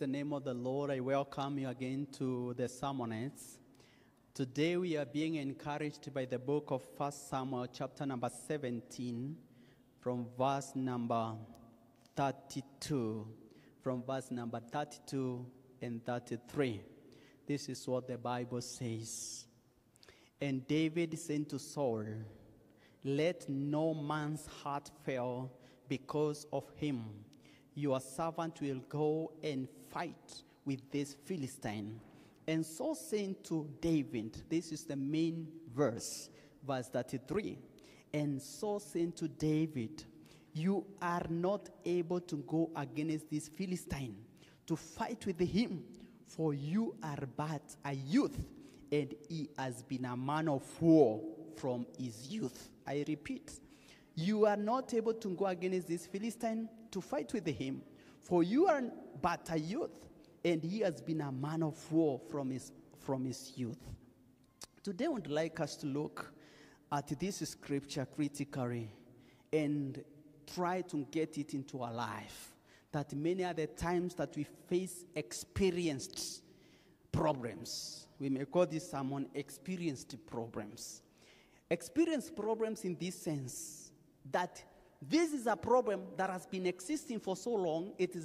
the name of the Lord. I welcome you again to the sermonettes. Today we are being encouraged by the book of 1 Samuel, chapter number 17, from verse number 32. From verse number 32 and 33. This is what the Bible says. And David said to Saul, "Let no man's heart fail because of him. Your servant will go and fight with this Philistine." And Saul said to David, this is the main verse, verse 33. And Saul said to David, "You are not able to go against this Philistine to fight with him, for you are but a youth, and he has been a man of war from his youth." I repeat, you are not able to go against this Philistine to fight with him, for you are but a youth, and he has been a man of war from his youth. Today I would like us to look at this scripture critically and try to get it into our life. That many are the times that we face experienced problems. We may call this sermon experienced problems. Experienced problems in this sense that this is a problem that has been existing for so long. It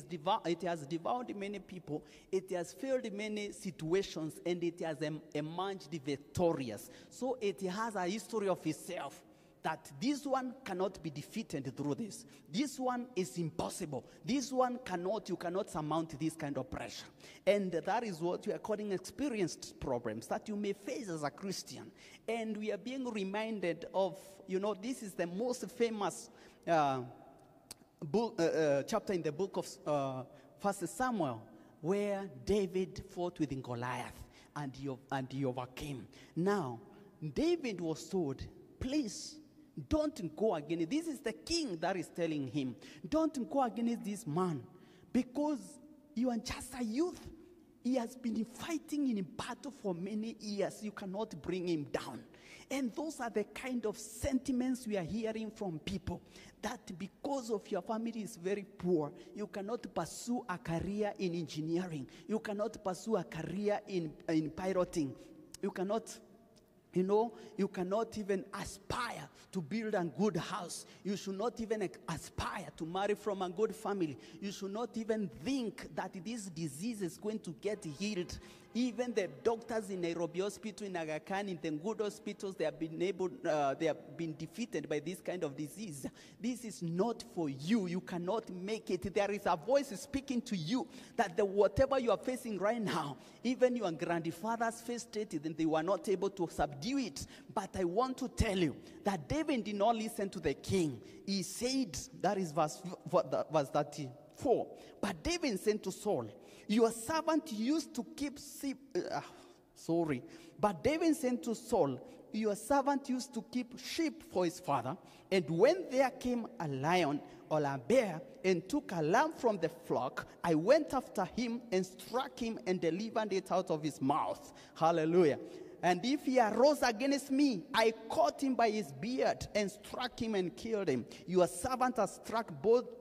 has devoured many people. It has failed many situations, and it has emerged victorious. So it has a history of itself. That this one cannot be defeated through this. This one is impossible. This one you cannot surmount this kind of pressure. And that is what we are calling experienced problems that you may face as a Christian. And we are being reminded of, this is the most famous chapter in the book of 1 Samuel, where David fought with Goliath and he overcame. Now, David was told, please, don't go against. This is the king that is telling him, don't go against this man because you are just a youth. He has been fighting in battle for many years. You cannot bring him down. And those are the kind of sentiments we are hearing from people, that because of your family is very poor, you cannot pursue a career in engineering. You cannot pursue a career in piloting. You cannot even aspire to build a good house. You should not even aspire to marry from a good family. You should not even think that this disease is going to get healed. Even the doctors in Nairobi Hospital, in Aga Khan, in the good hospitals, they have been defeated by this kind of disease. This is not for you. You cannot make it. There is a voice speaking to you that whatever you are facing right now, even your grandfathers faced it, and they were not able to subdue it. But I want to tell you that David did not listen to the king. He said, that is verse 34. But David said to Saul, "Your servant used to keep But David said to Saul, your servant used to keep sheep for his father, and when there came a lion or a bear and took a lamb from the flock, I went after him and struck him and delivered it out of his mouth." Hallelujah. "And if he arose against me, I caught him by his beard and struck him and killed him. Your servant has struck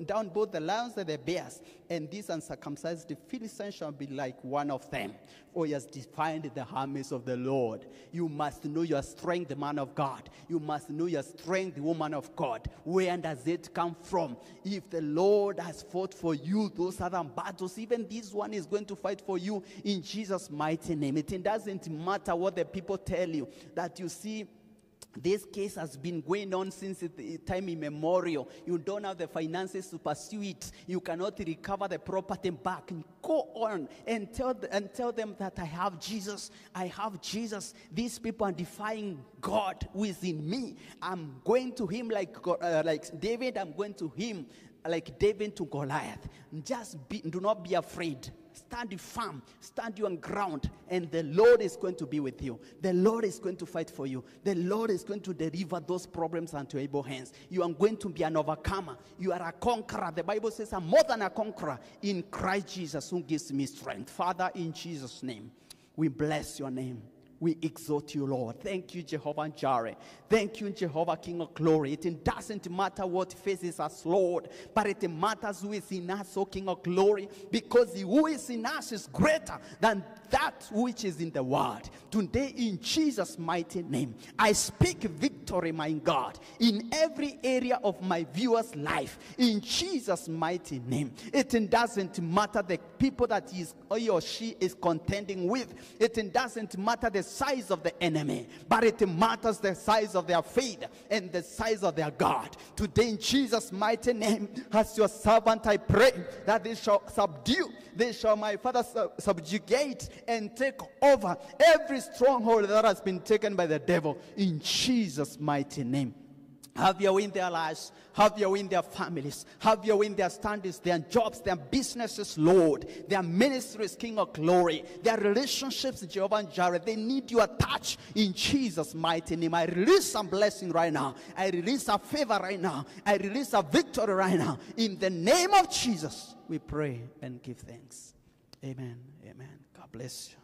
down both the lions and the bears, and this uncircumcised Philistine shall be like one of them. For he has defied the armies of the Lord." You must know your strength, man of God. You must know your strength, woman of God. Where does it come from? If the Lord has fought for you those other battles, even this one is going to fight for you in Jesus' mighty name. It doesn't matter what the people tell you, that you see, this case has been going on since time immemorial. You don't have the finances to pursue it. You cannot recover the property back. Go on and tell them that I have Jesus. I have Jesus. These people are defying God who is in me. I'm going to him like David. I'm going to him like David to Goliath. Do not be afraid. Stand firm, stand your ground, and the Lord is going to be with you. The Lord is going to fight for you. The Lord is going to deliver those problems into able hands. You are going to be an overcomer. You are a conqueror. The Bible says I'm more than a conqueror in Christ Jesus who gives me strength. Father, in Jesus' name, we bless your name. We exalt you, Lord. Thank you, Jehovah Jireh. Thank you, Jehovah King of glory. It doesn't matter what faces us, Lord, but it matters who is in us, O King of glory, because who is in us is greater than that which is in the world. Today, in Jesus' mighty name, I speak victory, my God, in every area of my viewer's life. In Jesus' mighty name. It doesn't matter the people that he or she is contending with. It doesn't matter the size of the enemy, but it matters the size of their faith and the size of their God. Today, in Jesus' mighty name, as your servant, I pray that they shall subdue, they shall, my Father, subjugate and take over every stronghold that has been taken by the devil. In Jesus' mighty name. Have your way in their lives. Have your way in their families. Have your way in their standings, their jobs, their businesses, Lord. Their ministries, King of glory. Their relationships, Jehovah Jireh. They need your touch in Jesus' mighty name. I release some blessing right now. I release a favor right now. I release a victory right now. In the name of Jesus, we pray and give thanks. Amen. Amen. God bless you.